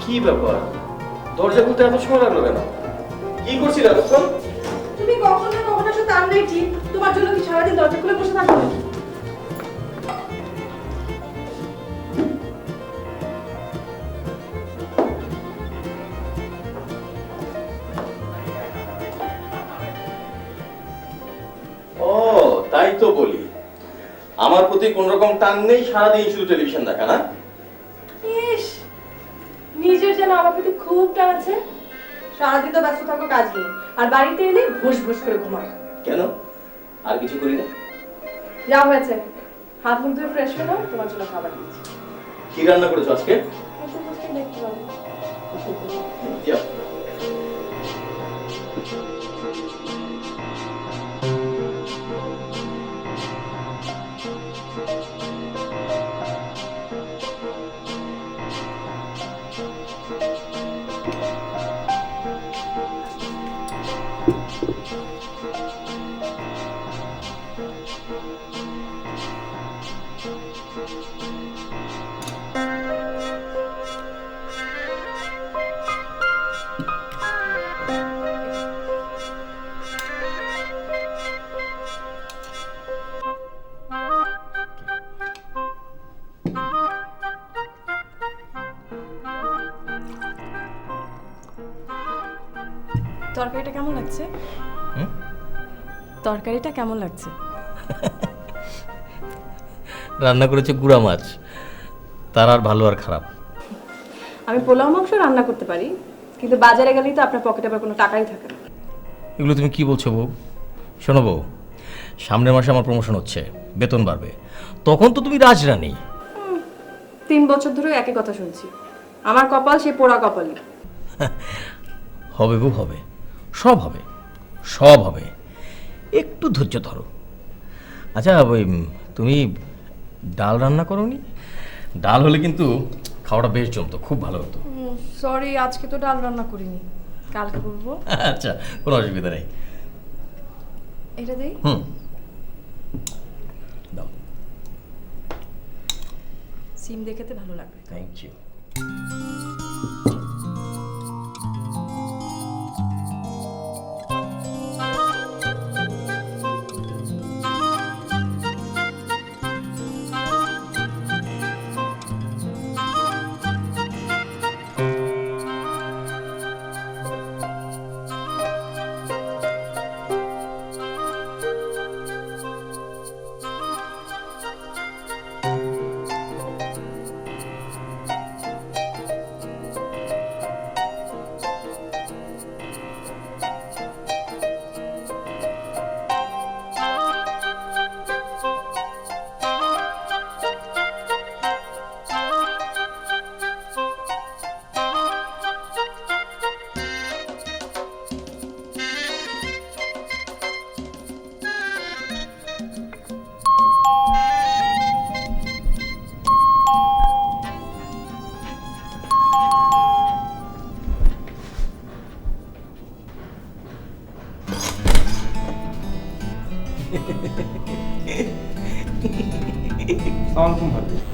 কি ব্যাপার, দরজা খুলতে এত সময় লাগলো কেন? কি করছিলে এতক্ষণ? তুমি কখন না কখন আসো তার নেই ঠিক। তোমার জন্য কি সারাদিন দরজা খুলে বসে থাকবো? ও তাই তো বলি, আমার প্রতি কোন রকম টান নেই, সারাদিন শুধু টেলিভিশন দেখা না? ইস, নিজের যেন আমার প্রতি খুব টান আছে। সারাদিন তো ব্যস্ত থাকো কাজ নিয়ে, আর বাড়িতে এলে ঘুষ ঘুষ করে ঘুমাও। কেন, আর কিছু করি না? যা হয়েছে, হাত মুখ ধুয়ে ফ্রেশ হয়ে নাও, তোমার জন্য খাবার দিচ্ছি। কি রান্না করেছো আজকে? এসে বসে দেখতে পাবো। যাও। তরকারিটা কেমন লাগছে? তরকারিটা কেমন লাগছে? রান্না করেছে গুড়া মাছ, তার আর ভালো আর খারাপ? আমি পোলাও মাংস রান্না করতে পারি, কিন্তু বাজারে গেলেই তো আপনার পকেটে আবার কোনো টাকাই থাকে না। এগুলো তুমি কি বলছো বউ? শোনো বউ, সামনের মাসে আমার প্রমোশন হচ্ছে, বেতন বাড়বে, তখন তো তুমি রাজরানী। 3 বছর ধরে একই কথা শুনছি। আমার কপাল সে পোড়া কপালই। হবে বউ, হবে, সব হবে, সব হবে, একটু ধৈর্য ধরো। আচ্ছা ওই তুমি ডাল রান্না করোনি? ডাল হলে কিন্তু খাওয়াটা বেশ জমতো, খুব ভালো হতো। সরি, আজকে তো ডাল রান্না করিনি, কালকে করবো। আচ্ছা, কোনো অসুবিধা নেই। এটা দেই। দাও। সিম দিয়ে খেতে ভালো লাগবে। Thank you.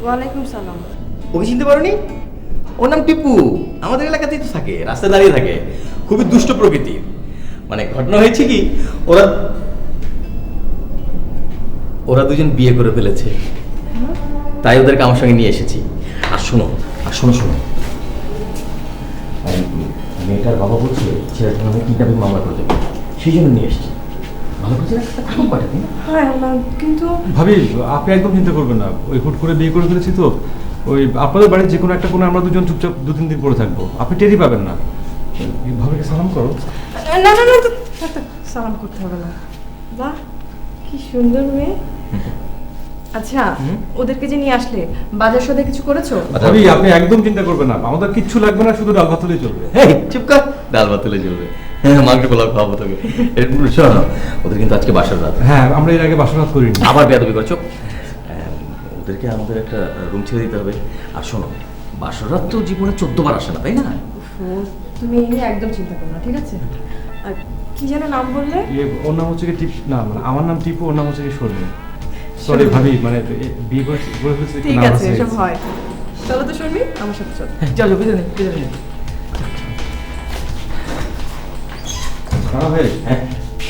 ওয়ালাইকুম সালাম। ওকে চিনতে পারোনি? ওর নাম টিপু, আমাদের এলাকাতেই তো থাকে, রাস্তায় দাঁড়িয়ে থাকে, খুবই দুষ্ট প্রকৃতির। মানে ঘটনা হয়েছে কি, ওরা ওরা দুজন বিয়ে করে ফেলেছে, তাই ওদেরকে আমার সঙ্গে নিয়ে এসেছি। আর শোনো, শোনো, মেয়েটার বাবা বলছে ছেলেটার নামে কিডন্যাপিং মামলা করে দেবে, সেই জন্য নিয়ে এসেছি। ভালো করছে না, থাকুক পাঠাতে। হ্যাঁ, কিন্তু ভাবি আপনি একদম চিন্তা করবেন না, ওই হুট করে বিয়ে করে ফেলেছি তো, ওই আপনাদের বাড়ির যে কোনো একটা কোণে আমরা দুজন চুপচাপ 2-3 দিন পরে থাকবো, আপনি টেরই পাবেন না। ভাবিকে সালাম করো। না, সালাম করতে হবে না। বাহ, কি সুন্দর মেয়ে। আচ্ছা, ওদেরকে যে নিয়ে আসলে বাজার সদাই কিছু করেছো? ভাবি আপনি একদম চিন্তা করবেন না, আমাদের কিচ্ছু লাগবে না, শুধু ডাল ভাত হলেই চলবে। চুপ কর, ডাল ভাত তুলে চলবে, মাংস পোলাও খাওয়াবো তোকে। শোনো, ওদের কিন্তু আজকে বাসর রাত। হ্যাঁ, আমরা এর আগে বাসর রাত করিনি। আবার বেয়াদবি করছো। ওদেরকে আমাদের একটা রুম ছেড়ে দিতে হবে। আর শোনো, বাসর রাত তো জীবনে 14 বার আসে না, তাই না? তুমি এই নিয়ে একদম চিন্তা করো না, ঠিক আছে? আর কি যেন নাম বললে? ওর নাম হচ্ছে কি টিপ, না মানে আমার নাম টিপু, ওর নাম হচ্ছে কি শর্মী। সরি ভাবি, মানে বিয়ে করে ফেলেছি। ঠিক আছে, এসব হয়। চলো তো শর্মি, আমার সাথে চলো। চলো ভিতরে ভিতরে।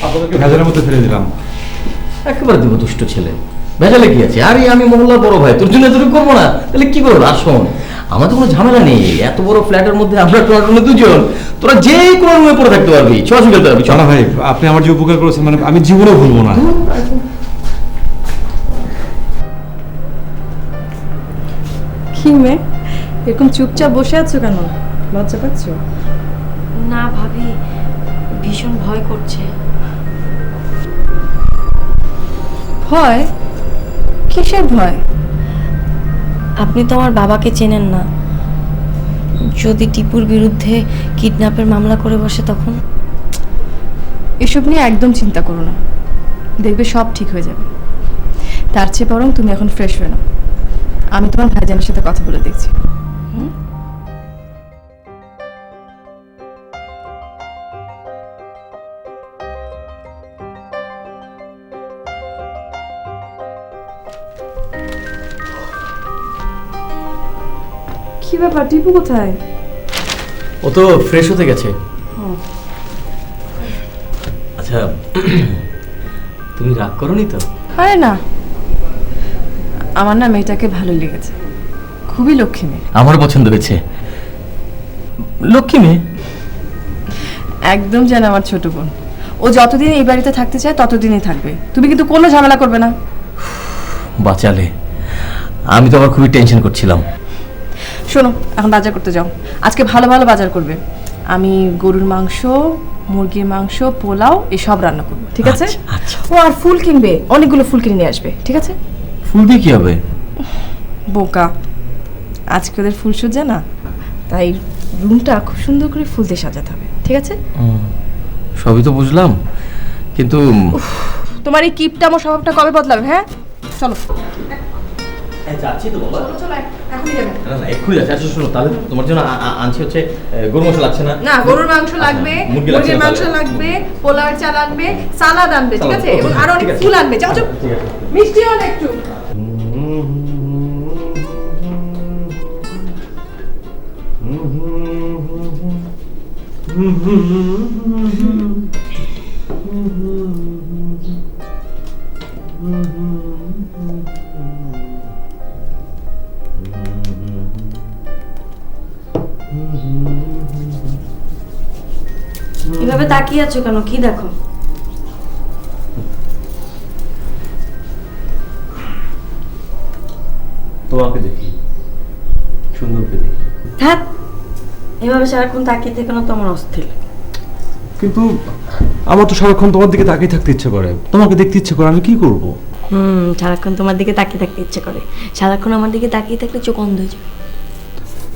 আপনাদেরকে ভেজালের মধ্যে ফেলে দিলাম। একেবারে দেবো দুষ্ট ছেলে, ভেজালে কি আছে? আরে আমি মহল্লার বড় ভাই, তোর জন্য এতটুকু করবো না? তাহলে কি করবো? আর শোন, আমাদের কোনো ঝামেলা নেই, এত বড় ফ্ল্যাটের মধ্যে আমরা রুমে দুজন, তোরা যে কোনো রুমে পড়ে থাকতে পারবি, ছোঁয়াছুঁ খেলতে পারবি। চলা ভাই, আপনি আমার যে উপকার করেছেন মানে আমি জীবনেও ভুলবো না। কি মেয়ে, এরকম চুপচাপ বসে আছো কেন? লজ্জা পাচ্ছ? না ভাবি, ভীষণ ভয় করছে। ভয়? কিসের ভয়? আপনি তো আমার বাবাকে চেনেন না, যদি টিপুর বিরুদ্ধে কিডন্যাপের মামলা করে বসে তখন? এসব নিয়ে একদম চিন্তা করো না, দেখবে সব ঠিক হয়ে যাবে। তার চেয়ে বরং তুমি এখন ফ্রেশ হয়ে নাও, আমি তোমার ভাইজানের সাথে কথা বলে দেখছি। কি ব্যাপার, টিপু কোথায়? ও তো ফ্রেশ হতে গেছে। আচ্ছা, তুমি রাগ করোনি তো? আরে না, আমার না মেয়েটাকে ভালোই লেগেছে, খুবই লক্ষ্মী মেয়ে। আমার পছন্দ হয়েছে। লক্ষ্মী মেয়ে একদম যেন আমার ছোট বোন। ও যতদিন এই বাড়িতে থাকতে চায় ততদিনই থাকবে, তুমি কিন্তু কোনো ঝামেলা করবে না। বাঁচালে, আমি তো আবার খুবই টেনশন করছিলাম। শোনো, এখন বাজার করতে যাও, আজকে ভালো ভালো বাজার করবে। আমি গরুর মাংস, মুরগির মাংস, পোলাও এসব রান্না করবো, ঠিক আছে? আচ্ছা, আচ্ছা। ও আর ফুল কিনবে, অনেকগুলো ফুল কিনে নিয়ে আসবে, ঠিক আছে? ফুল দিয়ে কি হবে? বোকা, আজকে ওদের ফুল সজ্জা না, তাই রুমটা খুব সুন্দর করে ফুল দিয়ে সাজাতে হবে, ঠিক আছে? সবই তো বুঝলাম, কিন্তু তোমার এই কিপটা আমার স্বভাবটা কবে বদলাবে? হ্যাঁ, চলো যাচ্ছি তো বাবা। চলো, এখনই যাবে। না না, এক্ষুনি যাচ্ছি। আচ্ছা শোনো, তাহলে তোমার জন্য আনছি হচ্ছে গরু মাংস লাগছে না? না, গরুর মাংস লাগবে, মুরগি লাগছে মুরগির না মাংস তাহলে? লাগবে, পোলাওয়ের চাল আনবে, সালাদ আনবে, ঠিক আছে? সালাদ, এবং ওকে, আরো অনেক ঠিক আছে। ফুল আনবে। যাও যাও, ঠিক আছে। মিষ্টিও আনো একটু। এভাবে তাকিয়ে আছো কেন? কি দেখো? তোমাকে দেখি, সুন্দরকে দেখি। হ্যাঁ, এভাবে সারাক্ষণ তাকিয়ে থেকে না তো আমার অস্থির। কিন্তু আমার তো সারাক্ষণ তোমার দিকে তাকিয়ে থাকতে ইচ্ছে করে, তোমাকে দেখতে ইচ্ছে করে, আমি কি করব? সারাক্ষণ তোমার দিকে তাকিয়ে থাকতে ইচ্ছে করে, সারাক্ষণ আমার দিকে তাকিয়ে থাকলে চোখ অন্ধ হয়ে যাবে।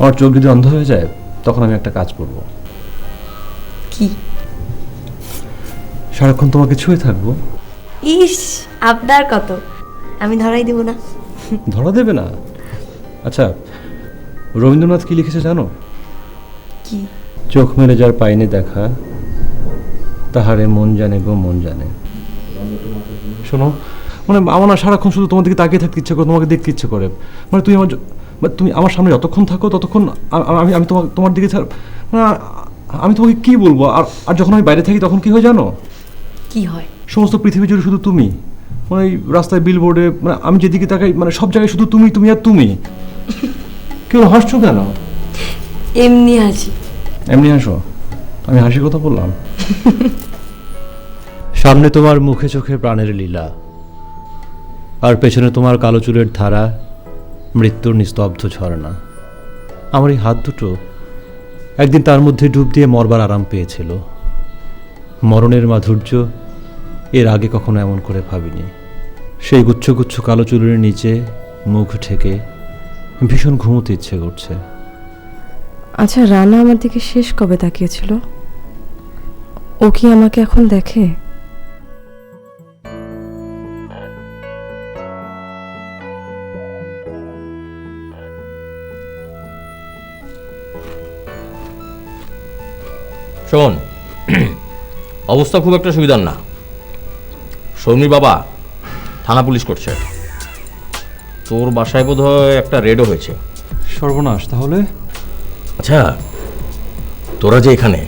আমার চোখ যদি অন্ধ হয়ে যায় তখন আমি একটা কাজ করব। কি? সারাক্ষণ তোমাকে ছুঁয়ে থাকবো। ইস, আবদার কত! আমি ধরাই দেব না। ধরা দেবে না? আচ্ছা, রবীন্দ্রনাথ কি লিখেছে জানো? কি? চোখ মেলে যার পাইনি দেখা, তাহারে মন জানে গো মন জানে। শোনো, মানে আমার না সারাক্ষণ শুধু তোমার দিকে তাকিয়ে থাকতে ইচ্ছে করে, তোমাকে দেখতে ইচ্ছে করে। মানে তুমি আমার সামনে যতক্ষণ থাকো ততক্ষণ আমি আমি তোমার দিকে মানে আমি তোমাকে কি বলবো? আর যখন আমি বাইরে থাকি তখন কি হয় জানো? কি হয়? সমস্ত পৃথিবী জুড়ে শুধু তুমি, মানে এই রাস্তায় বিলবোর্ডে, মানে আমি যেদিকে তাকাই মানে সব জায়গায় শুধু তুমি, তুমি আর তুমি। কেউ হাসছো কেন? এমনি আছি। এমনি হাসো? আমি হাসির কথা বললাম? সামনে তোমার মুখে চোখে প্রাণের লীলা, আর পেছনে তোমার কালো চুলের ধারা, মৃত্যুর নিস্তব্ধ ঝরনা। আমার এই হাত দুটো একদিন তার মধ্যে ডুব দিয়ে মরবার আরাম পেয়েছিল। মরণের মাধুর্য এর আগে কখনো এমন করে ভাবিনি। সেই গুচ্ছ গুচ্ছ কালো চুলের নিচে মুখ ঢেকে ভীষণ ঘুমোতে ইচ্ছে করছে। আচ্ছা, রানা আমার দিকে শেষ কবে তাকিয়েছিল? ও কি আমাকে এখন দেখে? শোন, অবস্থা খুব একটা সুবিধার না। সৌমির বাবা থানা পুলিশ করছে, তোর বাসায় বোধহয় একটা রেডও হয়েছে। সর্বনাশ, তাহলে? আচ্ছা, তোরা যে এখানে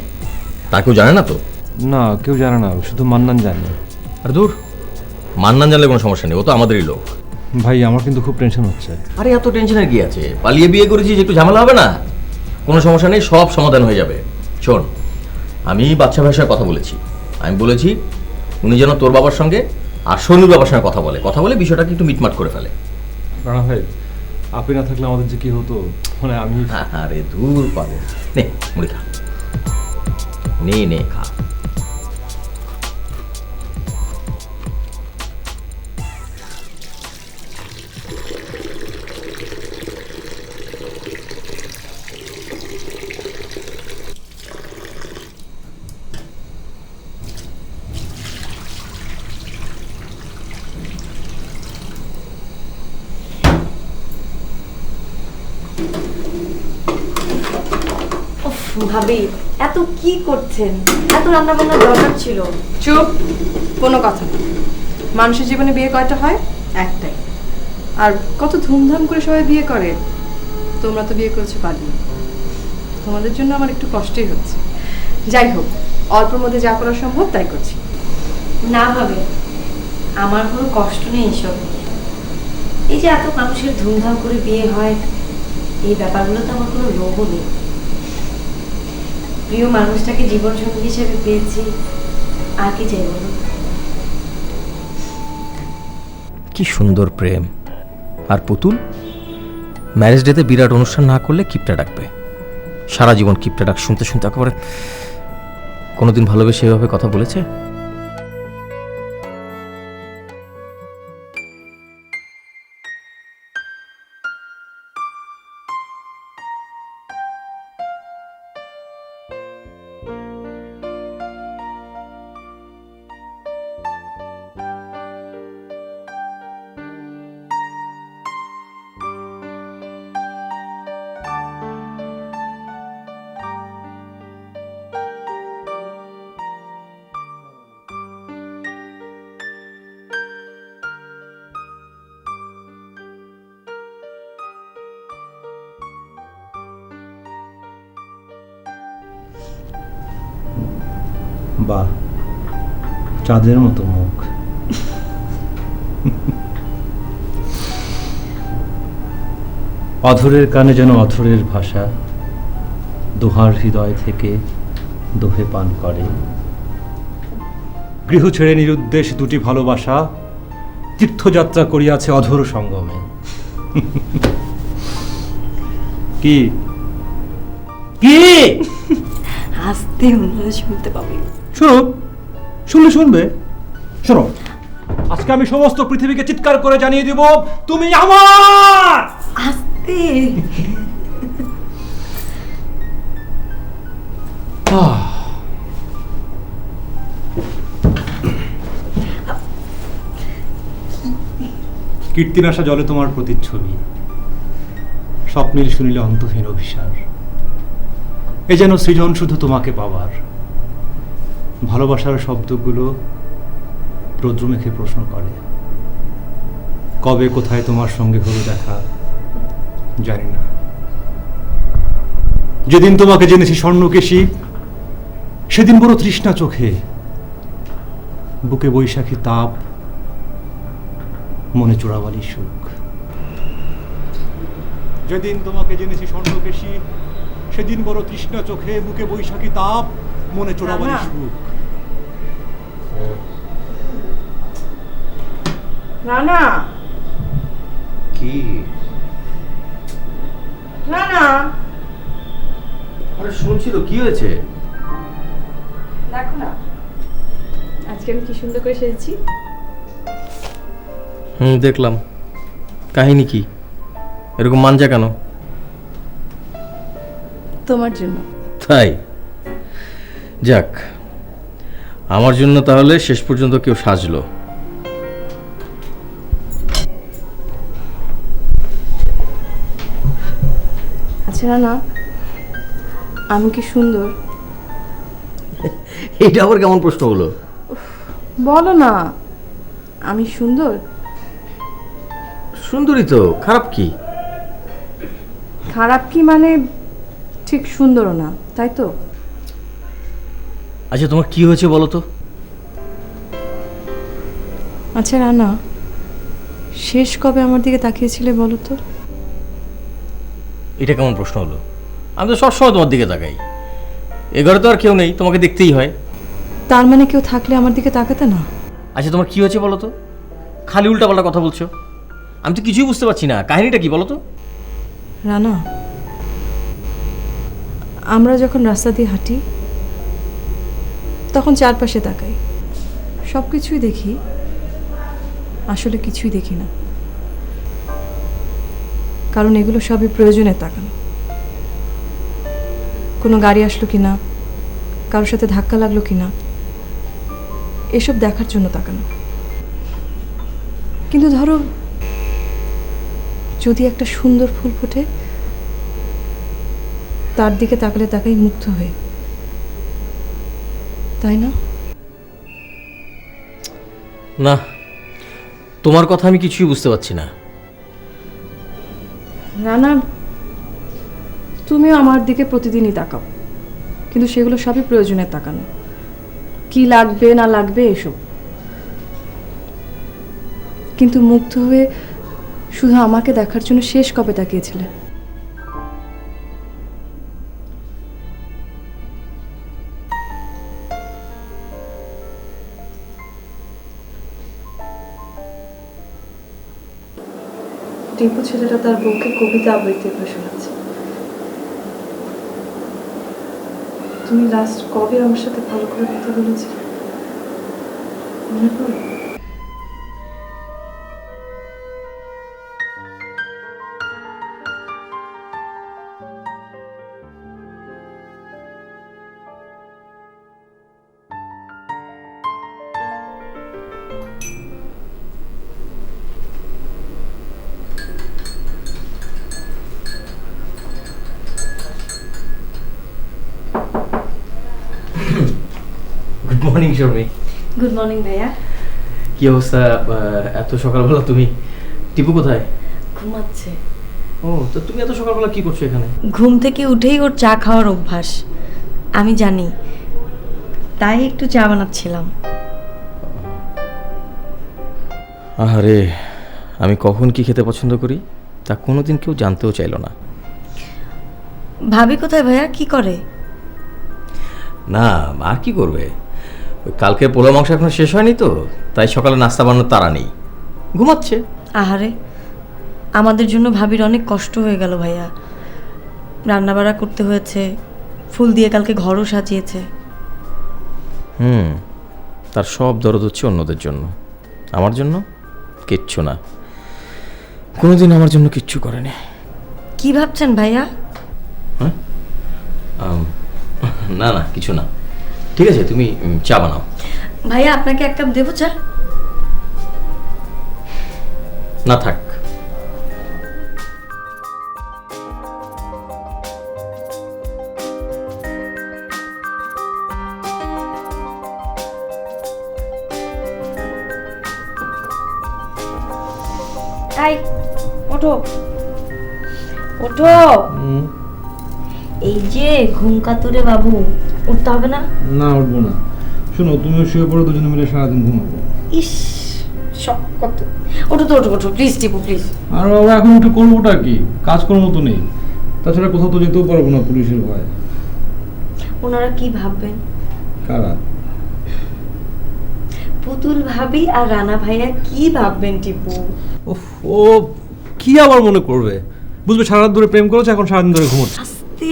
তা কেউ জানে না তো? না, কেউ জানে না, শুধু মান্নান জানে। আর দূর, মান্নান জানলে কোনো সমস্যা নেই, ও তো আমাদেরই লোক। ভাই, আমার কিন্তু খুব টেনশন হচ্ছে। আরে এত টেনশনের কি আছে? পালিয়ে বিয়ে করেছিস, একটু ঝামেলা হবে না? কোনো সমস্যা নেই, সব সমাধান হয়ে যাবে। শোন, আমি বাচ্চা ভাষায় কথা বলেছি, আমি বলেছি উনি যেন তোর বাবার সঙ্গে আর সনুর বাবার সঙ্গে কথা বলে বিষয়টাকে একটু মিটমাট করে ফেলে। রানা ভাই, আপনি না থাকলে আমাদের যে কি হতো, মানে আমি। আরে দূর পাবো, নে মুড়ি খা, নে খা। ভাবি, এত কি করছেন? এত রান্না বান্নার দরকার ছিল? চুপ, কোনো কথা না। মানুষের জীবনে বিয়ে কয়টা হয়? একটাই। আর কত ধুমধাম করে সবাই বিয়ে করে। তোমরা তো বিয়ে করেছো পালিয়ে, তোমাদের জন্য আমার একটু কষ্টই হচ্ছে। যাই হোক, অল্পের মধ্যে যা করা সম্ভব তাই করছি। না ভাবি, আমার কোনো কষ্ট নেই এসব। এই যে এত মানুষের ধুমধাম করে বিয়ে হয়, এই ব্যাপারগুলো তো আমার কোনো লোভও নেই। প্রিয় মানুষটাকে জীবন সঙ্গী হিসেবে পেয়েছি, আর কি চাই বলুন? কি সুন্দর প্রেম। আর পুতুল ম্যারেজ ডেতে বিরাট অনুষ্ঠান না করলে কিপটা ডাকবে। সারা জীবন কিপটা ডাক শুনতে শুনতে একেবারে। কোনোদিন ভালোবেসে এভাবে কথা বলেছে? বাহ, চাঁদের মতো মুখ। অধরের কানে যেন অধরের ভাষা, দোহার হৃদয় থেকে দোহে পান করে। গৃহ ছেড়ে নিরুদ্দেশ দুটি ভালোবাসা, তীর্থযাত্রা করিয়াছে অধর সঙ্গমে। কি কি হাসতে মনে শুনতে পাবি। শোনো, শুনবে। শোনো, আজকে আমি সমস্ত পৃথিবীকে চিৎকার করে জানিয়ে দিব, তুমি আমার। আস্তে। কীর্তিনাশা জলে তোমার প্রতিচ্ছবি, স্বপ্নীল শুনিলে অন্তহীন অভিসার। এ যেন সৃজন শুধু তোমাকে পাওয়ার। ভালোবাসার শব্দগুলো রৌদ্র মেখে প্রশ্ন করে, কবে কোথায় তোমার সঙ্গে হলো দেখা, জানি না। যেদিন তোমাকে জেনেছি স্বর্ণকেশী, সেদিন বড় তৃষ্ণা চোখে, বুকে বৈশাখী তাপ, মনে চোরাবালি সুখ। যেদিন তোমাকে জেনেছি স্বর্ণকেশী, সেদিন বড় তৃষ্ণা চোখে, বুকে বৈশাখী তাপ, মনে চোরাবালি সুখ। রানা, কি রানা, আরে শুনছি তো, কি হয়েছে? দেখো না আজকে আমি কি সুন্দর করে সেজেছি। দেখলাম। কাহিনী কি? এরকম মানজা কেন? তোমার জন্য। তাই? যাক, আমার জন্য তাহলে শেষ পর্যন্ত কেউ সাজলো। আচ্ছা রানা, আমি কি সুন্দর? এটা আবার কেমন প্রশ্ন হলো? বলো না, আমি সুন্দর? সুন্দরী তো, খারাপ কি? খারাপ কি মানে ঠিক সুন্দরও না, তাই তো? আচ্ছা তোমার কি হয়েছে বলো তো? আচ্ছা রানা, শেষ কবে আমার দিকে তাকিয়েছিলে বলো তো? এটা কেমন প্রশ্ন হলো? আমি তো সবসময় তোমার দিকে তাকাই। এ ঘরে তো আর কেউ নেই, তোমাকে দেখতেই হয়। তার মানে কেউ থাকলে আমার দিকে তাকাতে না? আচ্ছা তোমার কি হয়েছে বলো তো? খালি উল্টাপাল্টা কথা বলছো, আমি তো কিছুই বুঝতে পারছি না। কাহিনীটা কি বলো তো? রানা, আমরা যখন রাস্তা দিয়ে হাঁটি তখন চারপাশে তাকাই, সব কিছুই দেখি, আসলে কিছুই দেখি না। কারণ এগুলো সবই প্রয়োজনের তাকানো। কোনো গাড়ি আসলো কিনা, কারোর সাথে ধাক্কা লাগলো কিনা, এসব দেখার জন্য তাকানো। কিন্তু ধরো যদি একটা সুন্দর ফুল ফোটে, তার দিকে তাকালে তাকাই মুগ্ধ হয়ে, তাই না? না, তোমার কথা আমি কিছুই বুঝতে পারছি না। রানা, তুমিও আমার দিকে প্রতিদিনই তাকাও, কিন্তু সেগুলো সবই প্রয়োজনের তাকানো, কি লাগবে না লাগবে এসব। কিন্তু মুগ্ধ হয়ে শুধু আমাকে দেখার জন্য শেষ কবে তাকিয়েছিলে? টিপু ছেলেটা তার বউকে কবিতা আবৃত্তি করে শোনাচ্ছে। তুমি লাস্ট কবে আমার সাথে ভালো করে কথা বলেছিলে মনে পড়ে? Good morning Sharmi. Good morning ভাইয়া। কি অবস্থা? এত সকালবেলা তুমি? টিপু কোথায়? ঘুমাচ্ছে। ও, তো তুমি এত সকালবেলা কি করছো এখানে? ঘুম থেকে উঠেই ওর চা খাওয়ার অভ্যাস, আমি জানি, তাই একটু চা বানাচ্ছিলাম। আরে, আমি কখন কি খেতে পছন্দ করি তা কোনোদিন কেউ জানতেও চাইলো না। ভাবি কোথায় ভাইয়া, কি করে? না, আর কি করবে? ওই কালকে পোলা মাংস এখনো শেষ হয়নি তো, তাই সকালে নাস্তা বানানোর তাড়া নেই, ঘুমাচ্ছে। আহারে, আমাদের জন্য ভাবির অনেক কষ্ট হয়ে গেল ভাইয়া। রান্নাবাড়া করতে হয়েছে, ফুল দিয়ে কালকে ঘরও সাজিয়েছে। তার সব দরদ হচ্ছে অন্যদের জন্য, আমার জন্য কিচ্ছু না। কোনোদিন আমার জন্য কিচ্ছু করেনি। কি ভাবছেন ভাইয়া? হ্যাঁ, না না, কিছু না। ঠিক আছে, তুমি চা বানাও। ভাইয়া আপনাকে এক কাপ দেবো চা? না থাক। এই ওঠো ওঠো, এই যে ঘুম কাতুরে বাবু, উঠতে হবে না? না, উঠবো না। শোনো, তুমিও শুয়ে পড়ো, দুজনে মিলে সারাদিন ঘুমাবো। ইস, শখ কত। ওঠো তো, ওঠো ওঠো প্লিজ টিপু প্লিজ। আর বাবা, এখন উঠে করবোটা কি? কাজকর্ম তো নেই, তাছাড়া কোথাও তো যেতেও পারবো না পুলিশের ভয়। ওনারা কি ভাববেন? কারা? পুতুল ভাবি আর রানা ভাইয়া কি ভাববেন টিপু? ও কি আবার মনে করবে? বুঝবে সারা রাত ধরে প্রেম করেছে, এখন সারাদিন ধরে ঘুমোচ্ছে। আস্তে,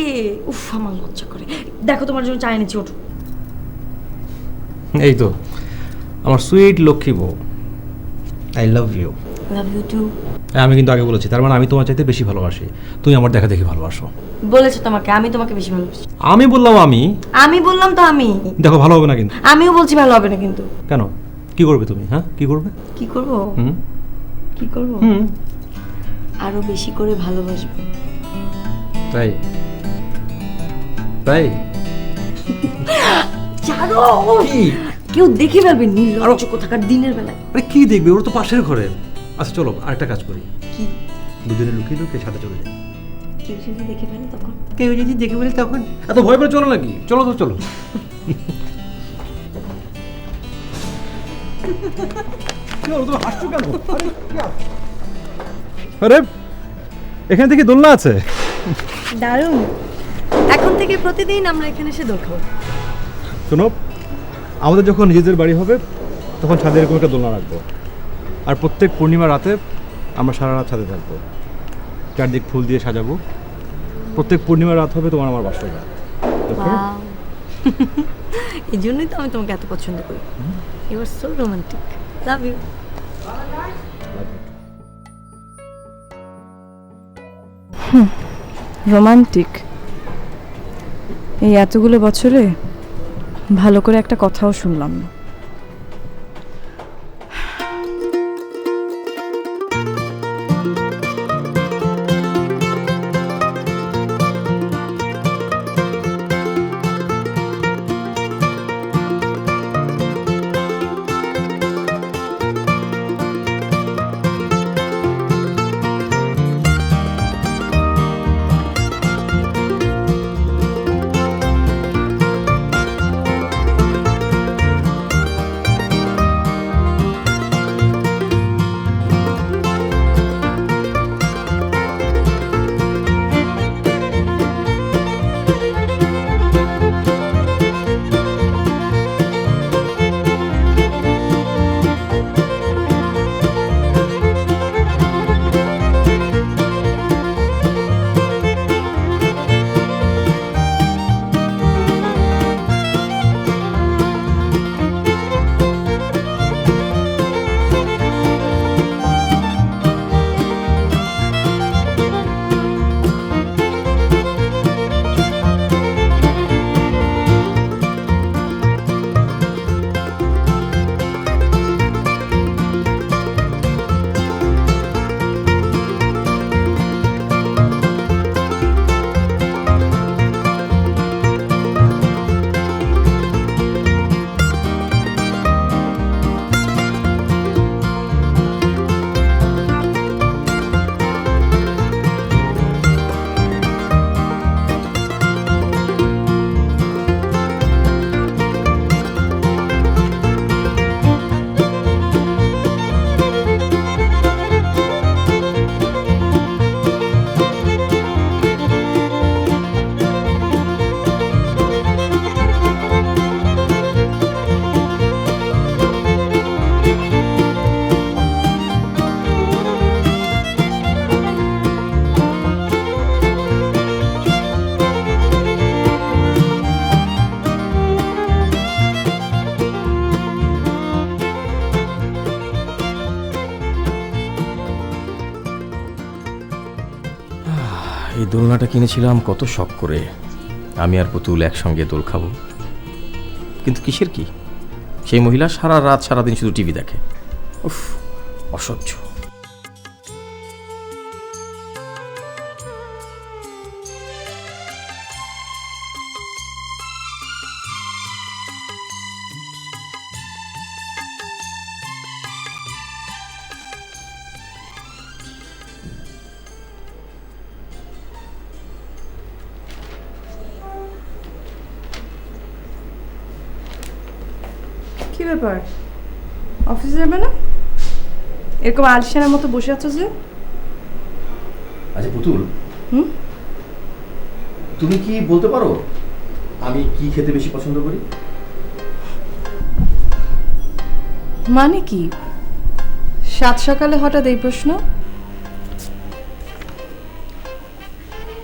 উফ আমার লজ্জা করে। দেখো তোমার জন্য চা এনেছি, ওঠো। এই তো আমার সুইট লক্ষ্মী বউ, I love you. Love you too. আমি কিন্তু আগে বলেছি, তার মানে আমি তোমার চাইতে বেশি ভালোবাসি, তুমি আমার দেখা দেখি ভালোবাসো। বলেছো তোমাকে, আমি তোমাকে বেশি ভালোবাসি। আমি বললাম আমি বললাম তো আমি। দেখো ভালো হবে না কিন্তু। আমিও বলছি ভালো হবে না কিন্তু। কেন? কি করবে তুমি? হ্যাঁ, কি করবে? কি করবো? কি করবো? আরো বেশি করে ভালোবাসবো। তাই তাই ছাড়ো, কেউ দেখে ফেলবে, নির্লজ্জ কোথাকার, দিনের বেলায়। আরে কি দেখবে, ওর তো পাশের ঘরে। আচ্ছা চলো আরেকটা কাজ করি, কি? দুজনে লুকিয়ে লুকিয়ে সাথে চলে যাই। কেউ যদি দেখে ফেলে তখন? কেউ যদি দেখে বলে তখন এত ভয় পেলে চলো নাকি? চলো তো চলো। তুমি হাসছো কেন? আরে এখান থেকে দোলনা আছে। দারুণ। এখন থেকে প্রতিদিন আমরা এখানে এসে দোল খাবো। শোনো, আমাদের যখন নিজেদের বাড়ি হবে তখন ছাদে এরকম একটা দোলনা রাখবো, আর প্রত্যেক পূর্ণিমা রাতে আমরা সারা রাত ছাদে থাকবো, চারদিক ফুল দিয়ে সাজাবো। প্রত্যেক পূর্ণিমা রাত হবে তোমার আমার বাসরা। এই জন্যই তো আমি তোমাকে এত পছন্দ করি। You are so romantic. Love you. Romantic? এই এতগুলো বছরে ভালো করে একটা কথাও শুনলাম না। এই দোলনাটা কিনেছিলাম কত শখ করে, আমি আর পুতুল একসঙ্গে দোল খাবো। কিন্তু কিসের কি, সেই মহিলা সারা রাত সারাদিন শুধু টিভি দেখে। উফ, অসহ্য। কি ব্যাপার, অফিসে যাবে না? এরকম আলসেনার মতো বসে আছো যে? আচ্ছা পুতুল, হুম? তুমি কি বলতে পারো আমি কি খেতে বেশি পছন্দ করি? মানে কি সাত সকালে হঠাৎ এই প্রশ্ন?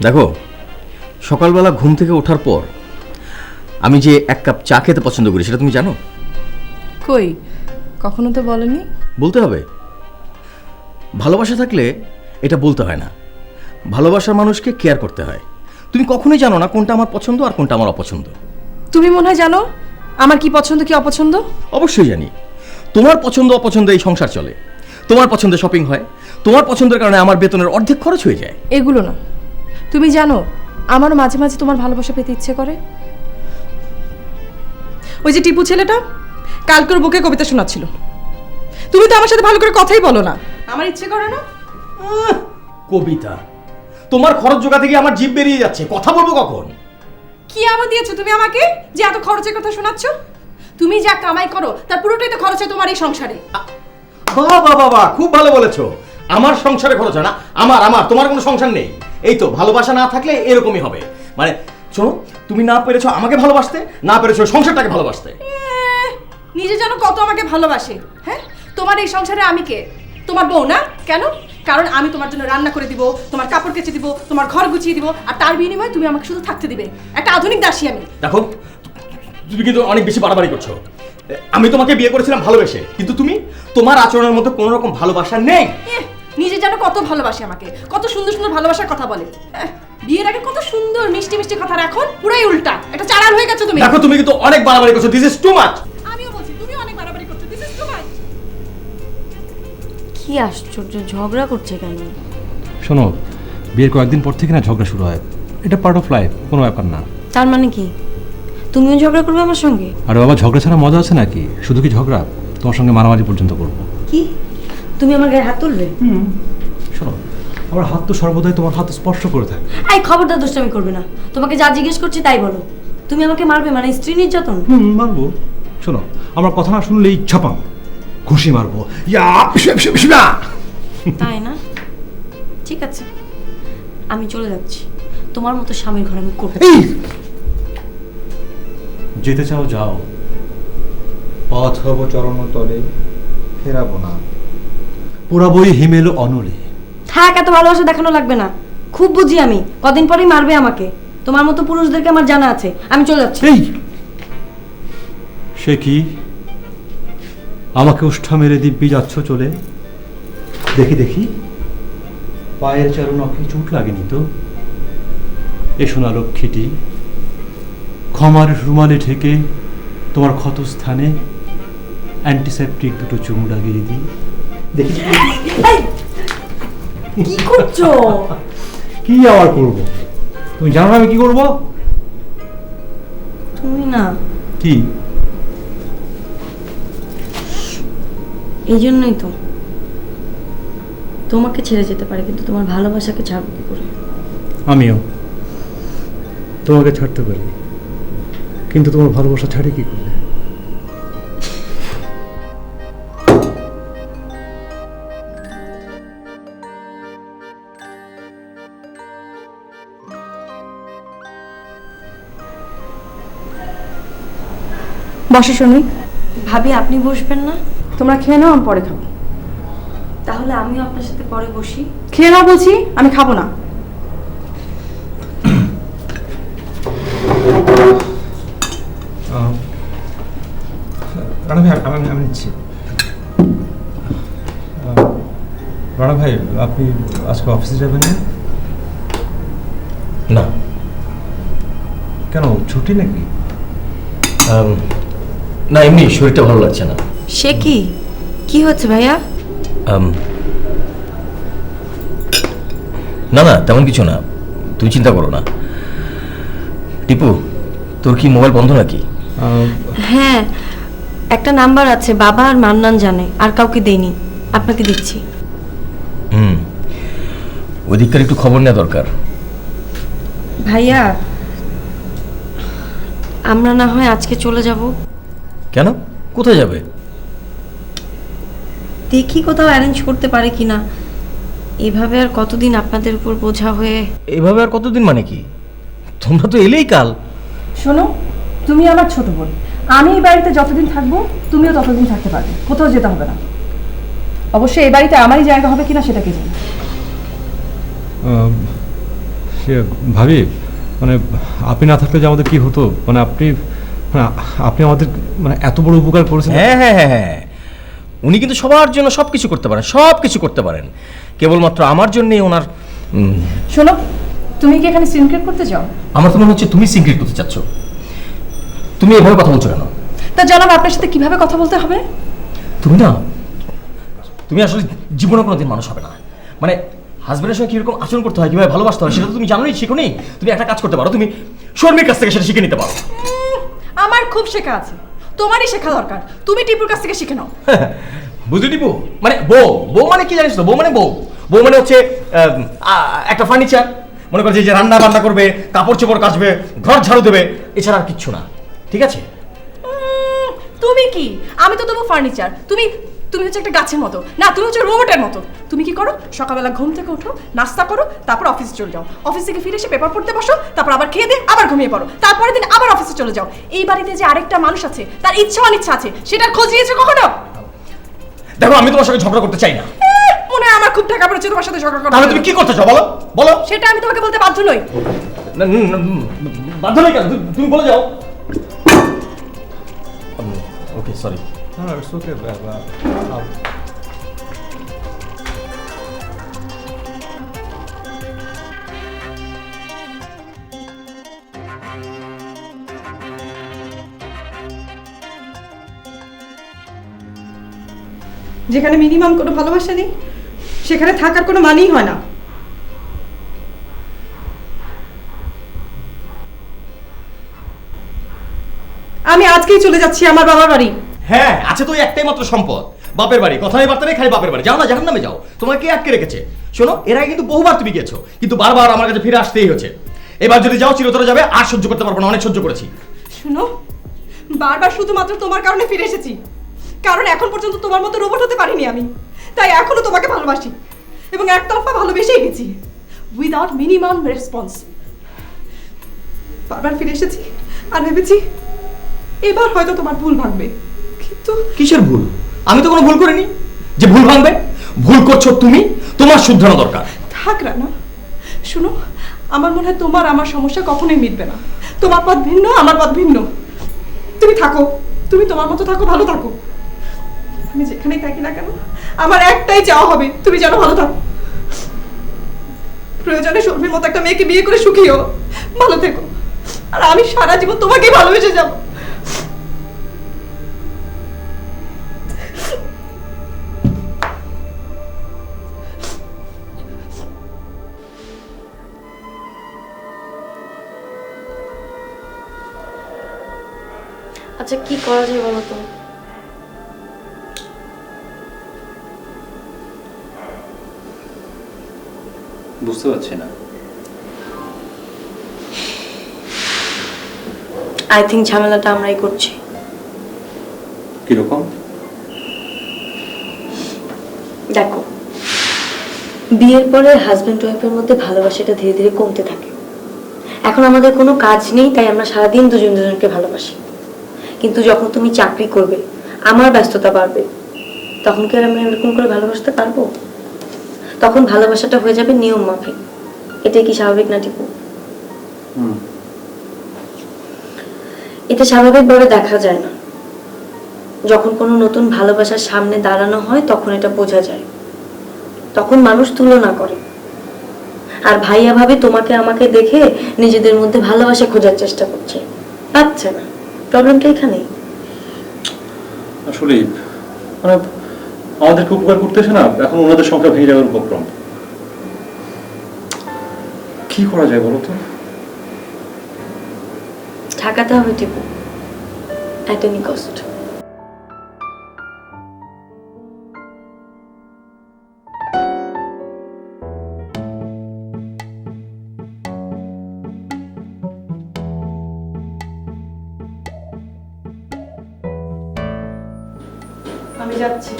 দেখো, সকালবেলা ঘুম থেকে ওঠার পর আমি যে এক কাপ চা খেতে পছন্দ করি সেটা তুমি জানো? কই, কখনো তো বলনি। বলতে হবে। ভালোবাসা থাকলে এটা বলতে হয় না, ভালোবাসার মানুষকে কেয়ার করতে হয়। তুমি কখনোই জানো না কোনটা আমার পছন্দ আর কোনটা আমার অপছন্দ। তুমি মনে হয় জানো আমার কি পছন্দ কি অপছন্দ। অবশ্যই জানি। তোমার পছন্দ অপছন্দ এই সংসার চলে, তোমার পছন্দের শপিং হয়, তোমার পছন্দের কারণে আমার বেতনের অর্ধেক খরচ হয়ে যায়। এগুলো না, তুমি জানো আমারও মাঝে মাঝে তোমার ভালোবাসা পেতে ইচ্ছে করে। ওই যে টিপু ছেলেটা কালকের বুকে কবিতা শোনাচ্ছিল, তুমি তো আমার সাথে ভালো করে কথাই বলো না। আমার ইচ্ছে করে না। কবিতা? তোমার খরচ জোগাতে গিয়ে আমার জিভ বেরিয়ে যাচ্ছে, কথা বলবো কখন? কি আবার দিয়েছো তুমি আমাকে যে এত খরচের কথা শোনাচ্ছ? তুমি যা কামাই করো তার পুরোটাই তো খরচ হয় তোমার এই সংসারে। বাবা বাবা, খুব ভালো বলেছো। আমার সংসারে খরচ হয় না? আমার তোমার কোনো সংসার নেই। এই তো, ভালোবাসা না থাকলে এরকমই হবে। মানে শোনো, তুমি না পেরেছো আমাকে ভালোবাসতে, না পেরেছো সংসারটাকে ভালোবাসতে। নিজে যেন কত আমাকে ভালোবাসে। হ্যাঁ, তোমার এই সংসারে আমি কে? তোমার বউ না? কেন? কারণ আমি তোমার জন্য রান্না করে দিব, তোমার কাপড় কেচে দিব, তোমার ঘর গুছিয়ে দিব, আর তার বিনিময়ে তুমি আমাকে শুধু থাকতে দিবে। একটা আধুনিক দাসী আমি। দেখো, তুমি কিন্তু অনেক বেশি বাড়াবাড়ি করছো। আমি তোমাকে বিয়ে করেছিলাম ভালোবেসে, কিন্তু তুমি, তোমার আচরণের মধ্যে কোনো রকম ভালোবাসা নেই। নিজে যেন কত ভালোবাসে আমাকে, কত সুন্দর সুন্দর ভালোবাসার কথা বলে। বিয়ের আগে কত সুন্দর মিষ্টি মিষ্টি কথা, এখন পুরাই উল্টা, একটা চালান হয়ে গেছো তুমি। দেখো, তুমি কিন্তু অনেক বাড়াবাড়ি করছো। This is too much. আমিও বলছি তুমি অনেক বাড়াবাড়ি করছো। This is too much. কি আশ্চর্য, ঝগড়া করছে কেন? শোনো, বিয়ের কয়েকদিন পর থেকে না ঝগড়া শুরু হয়। এটা পার্ট অফ লাইফ, কোনো ব্যাপার না। তার মানে কি তুমিও ঝগড়া করবে আমার সঙ্গে? আর বাবা, ঝগড়া ছাড়া মজা আছে নাকি? শুধু কি ঝগড়া, তোমার সঙ্গে মারামারি পর্যন্ত করবো। কি তুমি আমার গায়ে হাত তুলবে? শোনো, আমার হাত তো সর্বদাই তোমার হাত স্পর্শ করে থাকে। এই খবরদার দুষ্টামি করবে না। তোমাকে যা জিজ্ঞেস করছি তাই বলো। তুমি আমাকে মারবে মানে স্ত্রী নির্যাতন? মারবো। শোনো, আমার কথা না শুনলে ইচ্ছা পাও, ঘুষি মারবো। তাই না? ঠিক আছে, আমি চলে যাচ্ছি। তোমার মতো স্বামীর ঘর আমি করব। যেতে চাও যাও, পথ হব চরণ তলে, ফেরাবো না, পুরাবই হিমেল অনলে। থাক, এত ভালোবাসা দেখানো লাগবে না। খুব বুঝি আমি, কদিন পরেই মারবে আমাকে। তোমার মতো পুরুষদেরকে আমার জানা আছে। আমি চলে যাচ্ছি। এই, সে কি আমাকে উষ্ঠা মেরে দিব্যি যাচ্ছ চলে? দেখি দেখি, পায়ের চারু নখে চোট লাগেনি তো? এসো না লক্ষ্মীটি, ক্ষমার রুমালে ঢেকে তোমার ক্ষতস্থানে অ্যান্টিসেপটিক দুটো চুমু লাগিয়ে দিই। দেখি কি করছো? কি আবার করব? তুমি জানো না আমি কি করব? তুমি না, কি? এই জন্যই তো তোমাকে ছেড়ে যেতে পারে, কিন্তু তোমার ভালোবাসাকে ছাড়বো কি করে? আমিও তোমাকে ছাড়তে পারি, কিন্তু তোমার ভালোবাসা ছাড়ে কি করে? বসে শুনি। ভাবি, আপনি বসবেন না? তোমরা খেয়ে নাও, আমি পরে খাবো। তাহলে আমিও আপনার সাথে পরে বসি। খেয়ে নাও বলছি, আমি খাবো না। রানা ভাই, আমি নিচ্ছি। রানা ভাই, আপনি আজকে অফিসে যাবেন না? না। কেন, ছুটি নাকি? না, এমনি শরীরটা ভালো লাগছে না। সে কি? কি হচ্ছে ভাইয়া? না না, তেমন কিছু না, তুই চিন্তা করো না। টিপু, তোর কি মোবাইল বন্ধ নাকি? হ্যাঁ, একটা নাম্বার আছে, বাবা আর মান্নান জানে, আর কাউকে দেইনি। আপনাকে দিচ্ছি। ওদিককার একটু খবর নেওয়া দরকার। ভাইয়া, আমরা না হয় আজকে চলে যাব। কেন? কোথায় যাবে? দেখি কোথাও অ্যারেঞ্জ করতে পারে কিনা। এভাবে আর কতদিন আপনাদের উপর বোঝা হয়ে। এভাবে আর কতদিন মানে কি? তোমরা তো এলেই কাল। শোনো, তুমি আমার ছোট বোন। আমি এই বাড়িতে যতদিন থাকবো তুমিও ততদিন থাকতে পারবে, কোথাও যেতে হবে না। অবশ্যই এই বাড়িতে আমারই জায়গা হবে কিনা সেটা কে জানে। সে ভাবি, মানে আপনি না থাকলে যে আমাদের কি হতো? মানে আপনি আমাদের মানে এত বড় উপকার করেছেন। হ্যাঁ হ্যাঁ হ্যাঁ হ্যাঁ, উনি কিন্তু সবার জন্য সব কিছু করতে পারেন, সব কিছু করতে পারেন। কেবলমাত্র আমার জন্যই ওনার। শোনো, তুমি কি এখানে সিনক্রেট করতে চাও? আমার তো মনে হচ্ছে তুমি সিক্রেট করতে চাচ্ছ। তুমি এভাবে কথা বলছো কেন? তা জানাব আপনার সাথে কিভাবে কথা বলতে হবে? তুমি আসলে জীবনে কোনোদিন মানুষ হবে না। মানে হাজবেন্ডের সঙ্গে কিরকম আচরণ করতে হয়, কিভাবে ভালোবাসতে হয়, সেটা তো তুমি জানোই, শিখোনি। তুমি একটা কাজ করতে পারো, তুমি শর্মির কাছ থেকে সেটা শিখে নিতে পারো। আমার খুব শেখা আছে, তোমারই শেখা দরকার। তুমি টিপুর কাছ থেকে শিখে নাও। বুঝলি টিপু, মানে বউ মানে কি জানিস তো? বউ মানে হচ্ছে একটা ফার্নিচার। মনে করছে যে রান্না বান্না করবে, কাপড় চোপড় কাচবে, ঘর ঝাড়ু দেবে, এছাড়া আর কিচ্ছু না। ঠিক আছে? তুমি কি? আমি তো তবু ফার্নিচার, তুমি তুমি হচ্ছে একটা গাছের মতো। না, তুমি হচ্ছে রোবটের মতো। তুমি কি করো? সকালবেলা ঘুম থেকে ওঠো, নাস্তা করো, তারপর অফিসে চলে যাও। অফিস থেকে ফিরে এসে পেপার পড়তে বসো, তারপর আবার খেয়ে দিয়ে আবার ঘুমিয়ে পড়ো, তারপরের দিন আবার অফিসে চলে যাও। এই বাড়িতে যে আরেকটা মানুষ আছে, তার ইচ্ছা অনিচ্ছা আছে, সেটার খোঁজ নিয়েছো কখনো? দেখো, আমি তোমার সঙ্গে ঝগড়া করতে চাই না। মনে হয় আমার খুব টাকা পড়েছে তোমার সাথে ঝগড়া করা। তাহলে তুমি কি করতে চাও বলো? বলো। সেটা আমি তোমাকে বলতে বাধ্য নই। বাধ্য নই কেন? তুমি বলে যাও। ওকে, সরি। যেখানে মিনিমাম কোনো ভালোবাসা নেই, সেখানে থাকার কোনো মানেই হয় না। আমি আজকেই চলে যাচ্ছি আমার বাবার বাড়ি। হ্যাঁ, আছে তো একটাই মাত্র সম্পদ, বাপের বাড়ি। কথা নেই বার্তা নেই, খালি বাপের বাড়ি। যাও না, জাহান্নামে যাও। তোমাকে কে আটকে রেখেছে? শোনো, এর আগে কিন্তু বহুবার তুমি গেছো, কিন্তু বারবার আমার কাছে ফিরে আসতেই হচ্ছে। এবার যদি যাও চিরতরে যাবে, আর সহ্য করতে পারবো না, অনেক সহ্য করেছি। শুনো, বারবার শুধুমাত্র তোমার কারণে ফিরে এসেছি, কারণ এখন পর্যন্ত তোমার মতো রোবট হতে পারিনি আমি। তাই এখনো তোমাকে ভালোবাসি এবং একতরফা ভালোবেসেই গেছি, উইদাউট মিনিমাম রেসপন্স। বারবার ফিরে এসেছি আর ভেবেছি এবার হয়তো তোমার ভুল ভাঙবে, কিন্তু কিসের ভুল? আমি তো কোনো ভুল করিনি যে ভুল ভাঙবে। ভুল করছো তুমি, তোমার শুধরানো দরকার। থাক রানা, শুনো, আমার মনে হয় তোমার আমার সমস্যা কখনোই মিটবে না। তোমার পথ ভিন্ন, আমার পথ ভিন্ন। তুমি থাকো, তুমি তোমার মতো থাকো, ভালো থাকো। আমি যেখানেই থাকি না কেন, আমার একটাই চাওয়া হবে, তুমি যেন ভালো থাকো। প্রয়োজনে শর্মির মতো একটা মেয়েকে বিয়ে করে সুখীও ভালো থেকো, আর আমি সারা জীবন তোমাকেই ভালোবেসে যাবো। আচ্ছা, কি করা যায় বলো তো? বুঝতে পারছি না। আই থিঙ্ক ঝামেলাটা আমরাই করছি। কিরকম? দেখো, বিয়ের পরে হাজব্যান্ড ওয়াইফের মধ্যে ভালোবাসাটা ধীরে ধীরে কমতে থাকে। এখন আমাদের কোনো কাজ নেই, তাই আমরা সারাদিন দুজন দুজনকে ভালোবাসি। কিন্তু যখন তুমি চাকরি করবে, আমার ব্যস্ততা বাড়বে, তখন কি আর আমরা এরকম করে ভালোবাসতে পারবো? তখন ভালোবাসাটা হয়ে যাবে নিয়ম মাফিক। এটাই কি স্বাভাবিক না টিপু? এটা স্বাভাবিকভাবে দেখা যায় না। যখন কোনো নতুন ভালোবাসার সামনে দাঁড়ানো হয়, তখন এটা বোঝা যায়। তখন মানুষ তুলনা করে, আর ভাইয়া ভাবে তোমাকে আমাকে দেখে নিজেদের মধ্যে ভালোবাসা খোঁজার চেষ্টা করছে। পাচ্ছে না। প্রবলেমটা এখানেই। আসলে মানে আমাদেরকে উপকার করতে এসে না, এখন ওনাদের সংখ্যা ভেঙে যাওয়ার উপক্রম। কি করা যায় বলো তো? ঠেকাতে হবে টিপু, at any cost। আমি যাচ্ছি।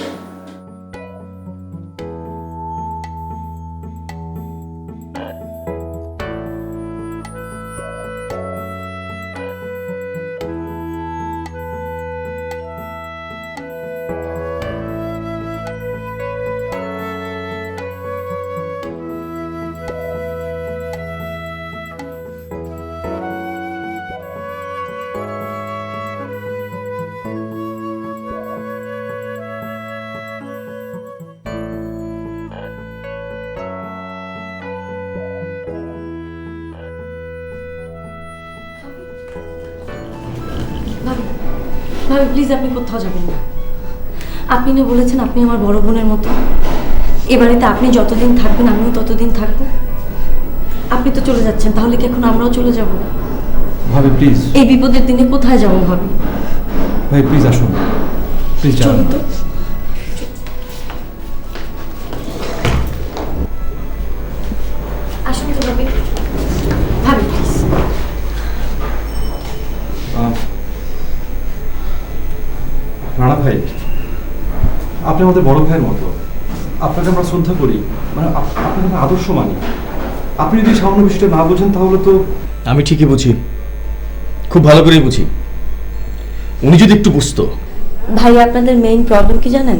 ভাবি, ভাবি প্লিজ, আপনি কোথাও যাবেন না। আপনি না বলেছেন আপনি আমার বড় বোনের মতো। এ বাড়িতে আপনি যতদিন থাকবেন আমিও ততদিন থাকবো। আপনি তো চলে যাচ্ছেন, তাহলে কি এখন আমরাও চলে যাব? ভাবি প্লিজ, এই বিপদের দিনে কোথায় যাবো ভাবি? ভাই প্লিজ আসুন, প্লিজ যান। চলুন তো। আসুন তো ভাবি। আপনি আমাদের বড় ভাইয়ের মতো, আপনাকে আমরা শ্রদ্ধা করি, মানে আপনাকে আমরা আদর্শ মানি। আপনি যদি সামান্য বিষয়টা না বোঝেন তাহলে তো। আমি ঠিকই বুঝি, খুব ভালো করেই বুঝি। উনি যদি একটু বুঝতো। ভাই আপনাদের মেইন প্রবলেম কি জানেন?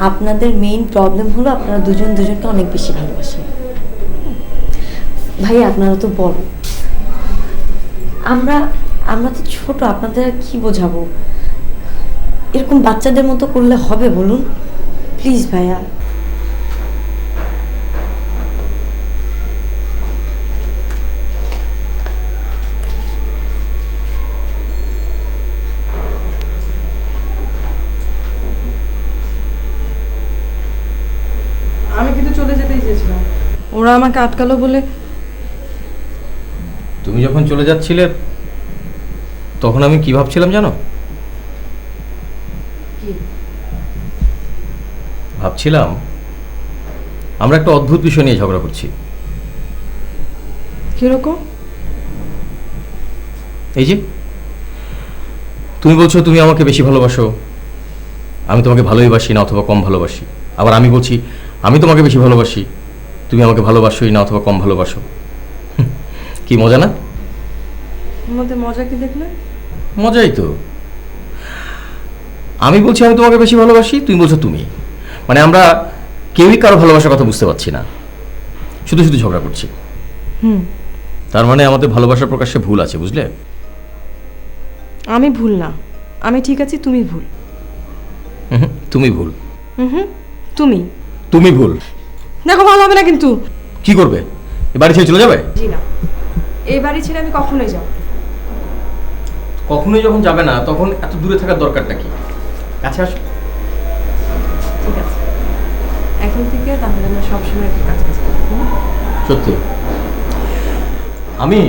আপনাদের মেইন প্রবলেম হলো আপনারা দুজন দুজনকে অনেক বেশি ভালোবাসেন। ভাই আপনারা তো বড়, আমরা আমরা তো ছোট, আপনাদের আর কি বোঝাবো? এরকম বাচ্চাদের মতো করলে হবে বলুন? প্লিজ ভাইয়া। আমি কিন্তু চলে যেতেই চেয়েছিলাম, ওরা আমাকে আটকালো বলে। তুমি যখন চলে যাচ্ছিলে তখন আমি কি ভাবছিলাম জানো? ভাবছিলাম আমরা একটা অদ্ভুত বিষয় নিয়ে ঝগড়া করছি। কিরকম? এই যে তুমি বলছো তুমি আমাকে বেশি ভালোবাসো, আমি তোমাকে ভালোই বাসি না অথবা কম ভালোবাসি। আবার আমি বলছি আমি তোমাকে বেশি ভালোবাসি, তুমি আমাকে ভালোবাসোই না অথবা কম ভালোবাসো। কি মজা না? এর মধ্যে মজা কি দেখলে? মজাই তো। আমি বলছি আমি তোমাকে বেশি ভালোবাসি, তুমি বলছো তুমি। মানে আমরা কেউই কারো ভালোবাসার কথা বুঝতে পারছি না, শুধু শুধু ঝগড়া করছি। তার মানে আমাদের ভালোবাসার প্রকাশ্যে ভুল আছে, বুঝলে? আমি ভুল না, আমি ঠিক আছি, তুমি ভুল। তুমি ভুল। তুমি তুমি ভুল। দেখো ভালো হবে না কিন্তু। কি করবে? এ বাড়ি ছেড়ে চলে যাবে? জি না, এই বাড়ি ছেড়ে আমি কখনোই যাব। কখনোই যখন যাবে না তখন এত দূরে থাকার দরকারটা কি? কাছে আসো। ঠিক আছে, এখন থেকে তাহলে আমরা সবসময় একটা কাজ করবো। সত্যি আমি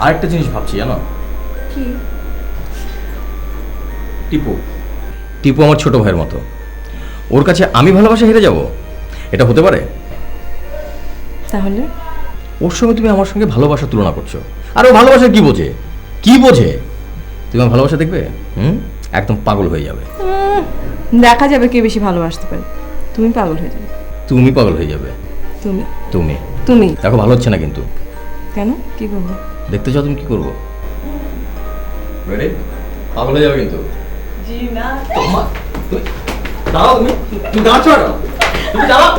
আরেকটা জিনিস ভাবছি জানো। কি? টিপু টিপু আমার ছোট ভাইয়ের মতো, ওর কাছে আমি ভালোবাসা হেরে যাব? এটা হতে পারে? তাহলে ওর সঙ্গে তুমি আমার সঙ্গে ভালোবাসা তুলনা করছো, আর ও ভালোবাসা কি বোঝে? কি বোঝে? তুমি আমার ভালোবাসা দেখবে, একদম পাগল হয়ে যাবে। দেখা যাবে কে বেশি ভালোবাসতে পারে। তুমি পাগল হয়ে যাবে। তুমি পাগল হয়ে যাবে। তুমি তুমি তুমি দেখো ভালো হচ্ছে না কিন্তু। কেন? কি করবো? দেখতে চাও তুমি কি করবো? রেডি? পাগল হয়ে যাবে কিন্তু। জি না। তোমার তুমি দাঁড়াও, তুমি দাঁড়াচ্ছ না, তুমি দাঁড়াও।